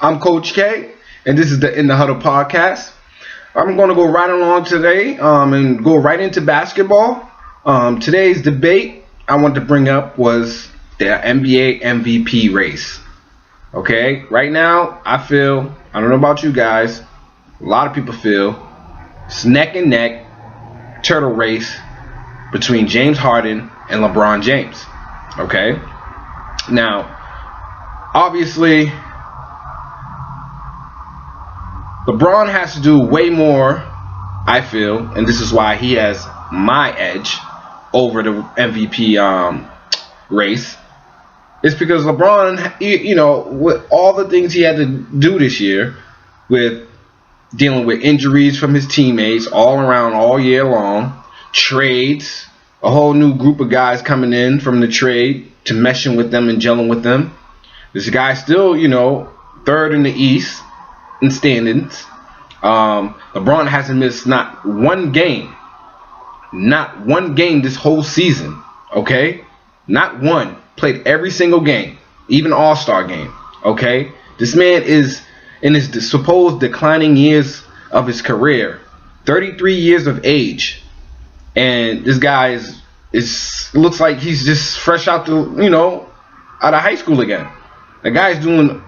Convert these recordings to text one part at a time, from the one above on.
I'm Coach K, and this is the In the Huddle podcast. I'm going to go right along today and go right into basketball. Today's debate I want to bring up was the NBA MVP race. Okay, right now I don't know about you guys, a lot of people feel it's neck and neck turtle race between James Harden and LeBron James. Okay, now obviously LeBron has to do way more, I feel, and this is why he has my edge over the MVP race. It's because LeBron, with all the things he had to do this year, with dealing with injuries from his teammates all around all year long, trades, a whole new group of guys coming in from the trade to meshing with them and gelling with them. This guy's still, third in the East in standings. LeBron hasn't missed not one game this whole season. Okay, not one. Played every single game, even All-Star game. Okay, this man is in his supposed declining years of his career, 33 years of age, and this guy looks like he's just fresh out out of high school again. The guy's doing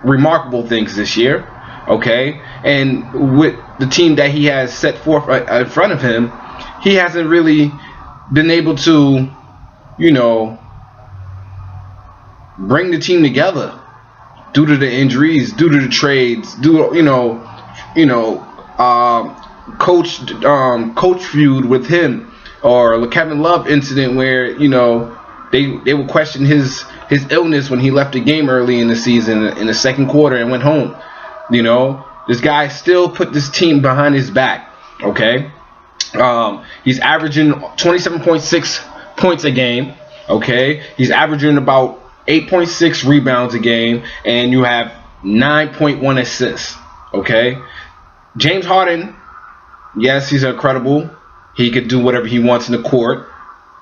remarkable things this year. Okay, and with the team that he has set forth in front of him, he hasn't really been able to, bring the team together due to the injuries, due to the trades, coach feud with him, or the Kevin Love incident where they would question his illness when he left the game early in the season in the second quarter and went home. This guy still put this team behind his back. Okay, he's averaging 27.6 points a game. Okay, he's averaging about 8.6 rebounds a game, and you have 9.1 assists. Okay, James Harden, yes, he's incredible. He could do whatever he wants in the court.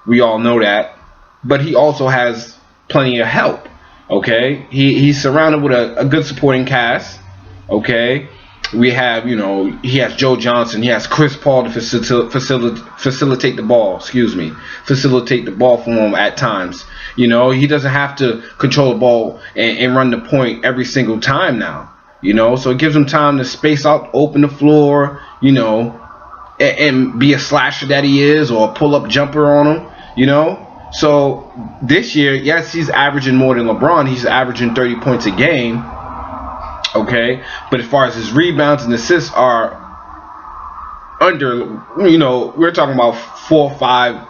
We all know that, but he also has plenty of help. Okay, he's surrounded with a good supporting cast. Okay, we have, he has Joe Johnson, he has Chris Paul to facilitate the ball. Facilitate the ball for him at times. He doesn't have to control the ball and run the point every single time now. So it gives him time to space out, open the floor, and be a slasher that he is, or a pull-up jumper on him. So this year, yes, he's averaging more than LeBron. He's averaging 30 points a game. Okay, but as far as his rebounds and assists are under, we're talking about 4 or 5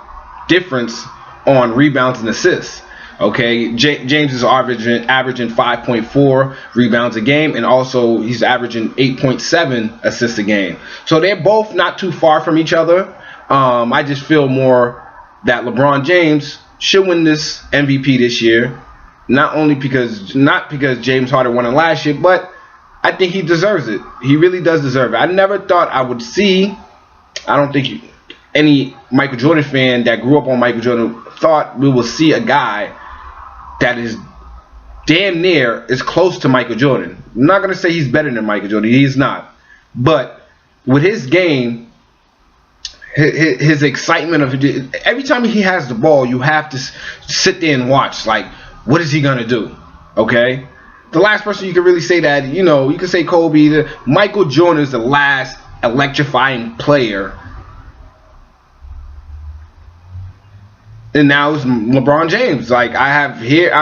difference on rebounds and assists. Okay, James is averaging 5.4 rebounds a game, and also he's averaging 8.7 assists a game. So they're both not too far from each other. I just feel more that LeBron James should win this MVP this year. Not because James Harden won it last year, but I think he deserves it. He really does deserve it. I never thought I would see, I don't think any Michael Jordan fan that grew up on Michael Jordan thought we will see a guy that is damn near as close to Michael Jordan. I'm not going to say he's better than Michael Jordan. He's not. But with his game, his excitement of it, every time he has the ball, you have to sit there and watch. Like, what is he going to do? Okay? The last person you can really say that, you can say Kobe. Michael Jordan is the last electrifying player. And now it's LeBron James. Like, I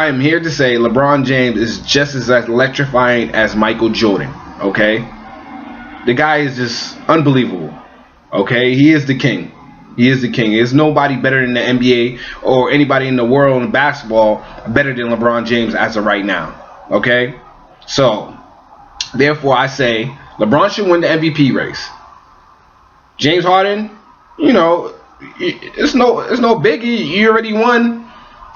am here to say LeBron James is just as electrifying as Michael Jordan. Okay? The guy is just unbelievable. Okay? He is the king. He is the king. There's nobody better than the NBA or anybody in the world in basketball better than LeBron James as of right now. Okay? So, therefore, I say LeBron should win the MVP race. James Harden, it's no biggie. You already won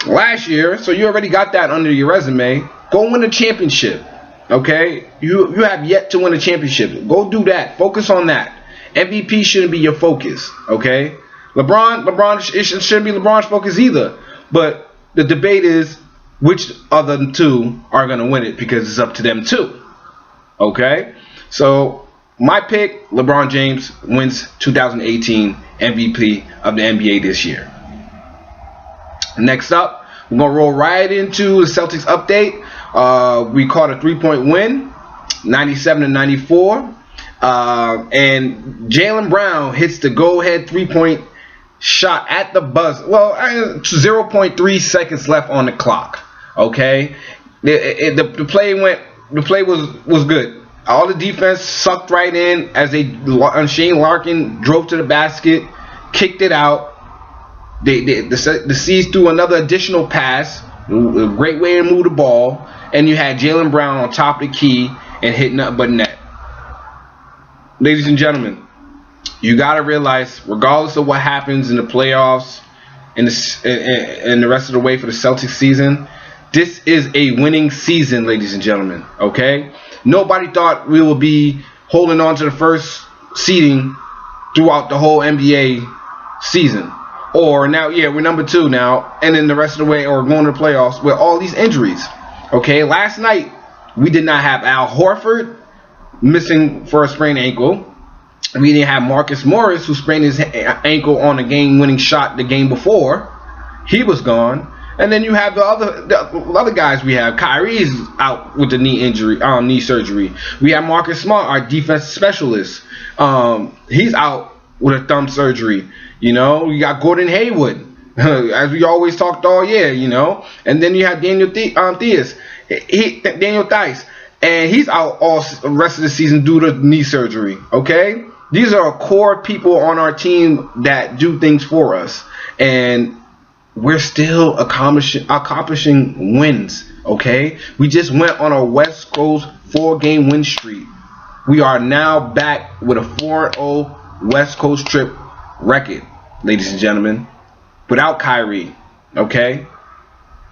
last year, so you already got that under your resume. Go win a championship. Okay? You have yet to win a championship. Go do that. Focus on that. MVP shouldn't be your focus. Okay? LeBron, it shouldn't be LeBron's focus either. But the debate is, which other two are going to win it, because it's up to them too. Okay? So my pick, LeBron James wins 2018 MVP of the NBA this year. Next up, we're going to roll right into the Celtics update. We caught a 3-point win, 97-94. And Jaylen Brown hits the go-ahead 3-point shot at the buzzer. Well, 0.3 seconds left on the clock. Okay, the play was good. All the defense sucked right in as Shane Larkin drove to the basket, kicked it out. The C's threw another additional pass, a great way to move the ball, and you had Jaylen Brown on top of the key and hit nothing but net. Ladies and gentlemen, you got to realize, regardless of what happens in the playoffs and the rest of the way for the Celtics season, this is a winning season, ladies and gentlemen. Okay? Nobody thought we would be holding on to the first seeding throughout the whole NBA season. Or now, yeah, we're number 2 now, and then the rest of the way, or going to the playoffs with all these injuries. Okay? Last night, we did not have Al Horford missing for a sprained ankle. We didn't have Marcus Morris, who sprained his ankle on a game-winning shot the game before. He was gone. And then you have the other guys we have. Kyrie's out with the knee surgery. We have Marcus Smart, our defensive specialist. He's out with a thumb surgery. You know, you got Gordon Hayward, as we always talked all year. You know, and then you have Daniel Theis, Daniel Theis, and he's out all the rest of the season due to knee surgery. Okay, these are core people on our team that do things for us, and we're still accomplishing wins, okay? We just went on a West Coast 4-game win streak. We are now back with a 4-0 West Coast trip record, ladies and gentlemen, without Kyrie, okay?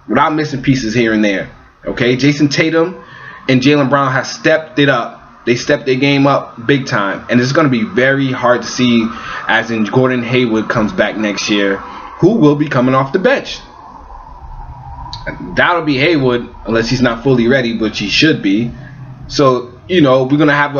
Without missing pieces here and there, okay? Jason Tatum and Jaylen Brown have stepped it up. They stepped their game up big time, and it's going to be very hard to see as in Gordon Hayward comes back next year, who will be coming off the bench. That'll be Hayward, unless he's not fully ready, which he should be. So, you know, we're going to have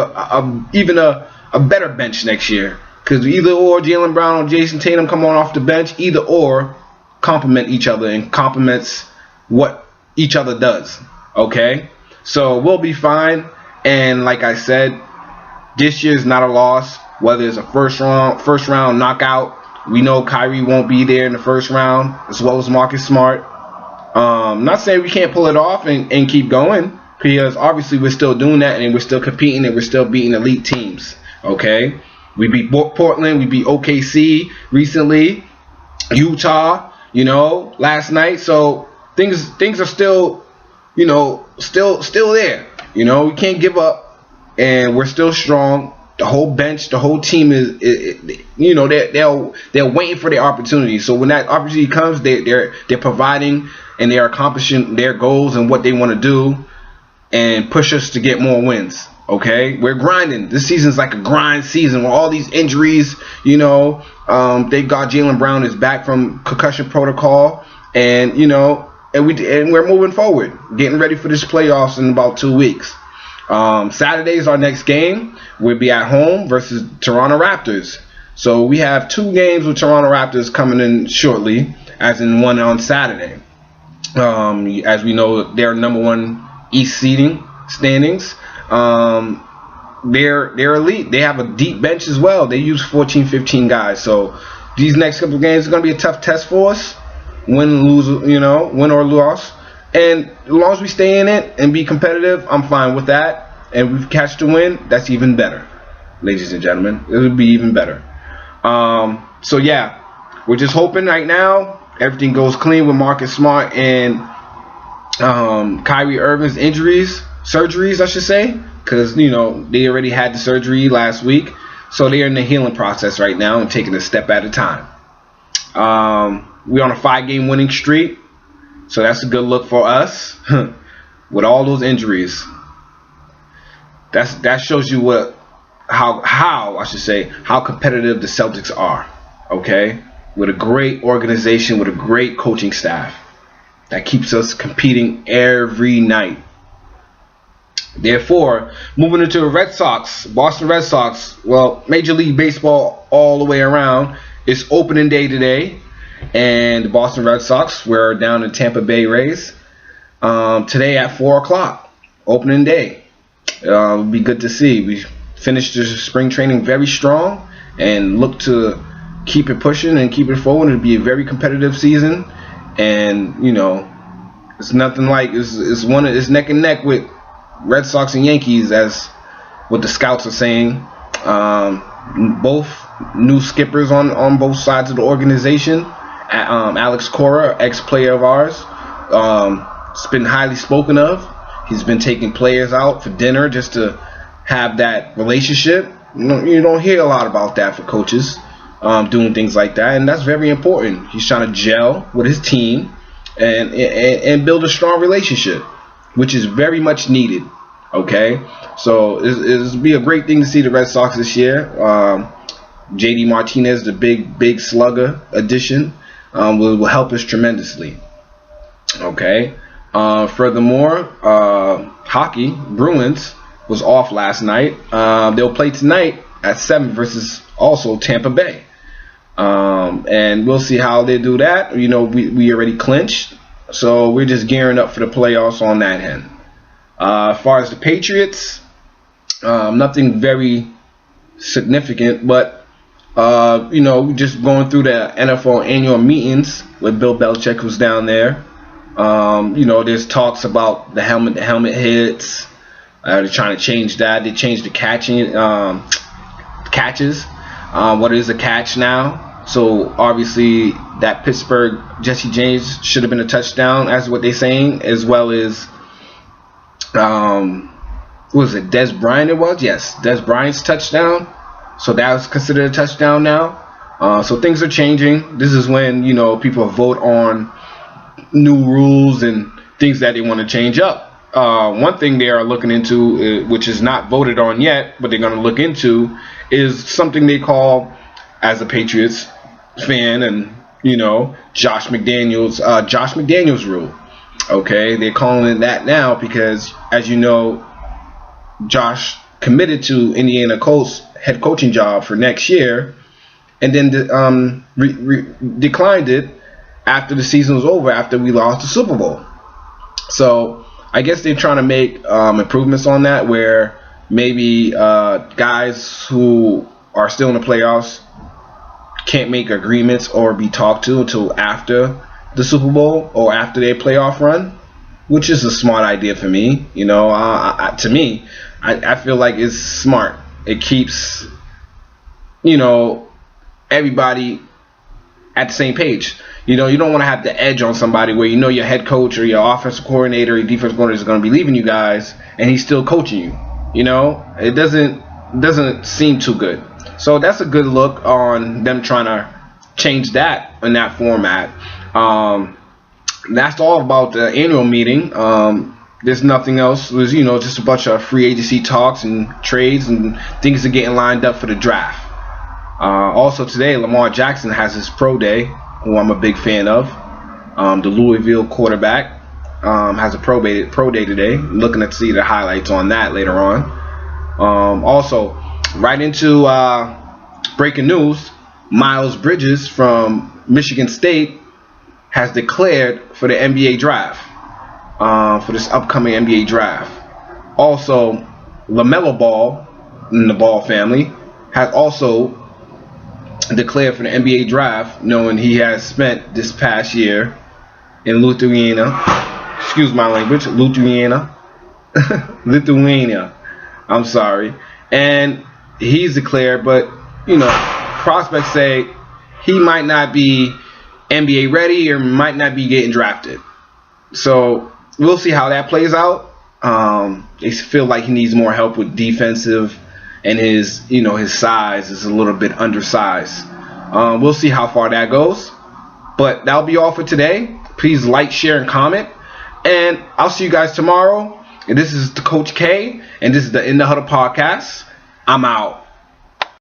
even a better bench next year, because either or Jaylen Brown or Jason Tatum come on off the bench, either or complement each other and complements what each other does. Okay? So we'll be fine. And like I said, this year's not a loss, whether it's a first round knockout. We know Kyrie won't be there in the first round, as well as Marcus Smart. Not saying we can't pull it off and keep going, because obviously we're still doing that, and we're still competing, and we're still beating elite teams. Okay, we beat Portland, we beat OKC recently, Utah, you know, last night. So things are still, you know, still there. You know, we can't give up, and we're still strong. The whole bench, the whole team is you know, they're waiting for their opportunity. So when that opportunity comes, they're providing, and they're accomplishing their goals and what they want to do, and push us to get more wins. Okay, we're grinding. This season's like a grind season with all these injuries. You know, thank God Jaylen Brown is back from concussion protocol, and you know, and we're moving forward, getting ready for this playoffs in about 2 weeks. Saturday is our next game. We'll be at home versus Toronto Raptors. So we have 2 games with Toronto Raptors coming in shortly, as in one on Saturday. As we know, they're number 1 East seeding standings. They're elite. They have a deep bench as well. They use 14, 15 guys. So these next couple of games are going to be a tough test for us. Win or lose. And as long as we stay in it and be competitive, I'm fine with that. And we catch the win, that's even better, ladies and gentlemen. It would be even better. So yeah, we're just hoping right now everything goes clean with Marcus Smart and Kyrie Irving's surgeries, I should say, because you know they already had the surgery last week, so they're in the healing process right now and taking a step at a time. We're on a 5-game winning streak. So that's a good look for us with all those injuries. That shows you how competitive the Celtics are. Okay, with a great organization, with a great coaching staff. that keeps us competing every night. Therefore, moving into the Red Sox, Boston Red Sox, well, Major League Baseball all the way around. It's opening day today, and the Boston Red Sox, we're down in Tampa Bay Rays, today at 4 o'clock, opening day. It'll be good to see. We finished the spring training very strong and look to keep it pushing and keep it forward. It'll be a very competitive season, and, you know, it's nothing like, it's neck and neck with Red Sox and Yankees, as what the scouts are saying. Both new skippers on both sides of the organization. Alex Cora, ex-player of ours, it's been highly spoken of. He's been taking players out for dinner just to have that relationship. You don't hear a lot about that for coaches, doing things like that, and that's very important. He's trying to gel with his team and build a strong relationship, which is very much needed. Okay, so it'll be a great thing to see the Red Sox this year. JD Martinez, the big slugger addition, will help us tremendously. Okay. Furthermore, hockey, Bruins was off last night. They'll play tonight at 7 versus also Tampa Bay. And we'll see how they do that. You know, we already clinched, so we're just gearing up for the playoffs on that end. As far as the Patriots, nothing very significant, but you know, just going through the NFL annual meetings with Bill Belichick, who's down there. You know, there's talks about the helmet hits. They're trying to change that. They changed the catches. What is a catch now? So obviously that Pittsburgh Jesse James should have been a touchdown, as what they're saying, as well as what was it, Des Bryant? It was, yes, Des Bryant's touchdown. So that was considered a touchdown now. So things are changing. This is when, you know, people vote on new rules and things that they want to change up. One thing they are looking into, which is not voted on yet, but they're going to look into, is something they call, as a Patriots fan, and, you know, Josh McDaniels rule. Okay, they're calling it that now because, as you know, Josh committed to Indiana Colts head coaching job for next year, and then declined it after the season was over, after we lost the Super Bowl. So I guess they're trying to make improvements on that, where maybe guys who are still in the playoffs can't make agreements or be talked to until after the Super Bowl or after their playoff run, which is a smart idea for me. You know, to me, I feel like it's smart. It keeps, you know, everybody at the same page. You know, you don't want to have the edge on somebody where, you know, your head coach or your offensive coordinator or your defensive coordinator is going to be leaving you guys and he's still coaching you. You know, it doesn't seem too good. So that's a good look on them trying to change that in that format. That's all about the annual meeting. There's nothing else. It was, you know, just a bunch of free agency talks and trades and things are getting lined up for the draft. Also today, Lamar Jackson has his pro day, who I'm a big fan of. The Louisville quarterback has a pro day today. I'm looking to see the highlights on that later on. Also, right into breaking news, Miles Bridges from Michigan State has declared for the NBA draft, for this upcoming NBA draft. Also, LaMelo Ball, in the Ball family, has also declared for the NBA draft, knowing he has spent this past year in Lithuania. Excuse my language, Lithuania. I'm sorry. And he's declared, but, you know, prospects say he might not be NBA ready or might not be getting drafted. So we'll see how that plays out. They feel like he needs more help with defensive, and his size is a little bit undersized. We'll see how far that goes. But that'll be all for today. Please like, share, and comment. And I'll see you guys tomorrow. And this is the Coach K, and this is the In the Huddle podcast. I'm out.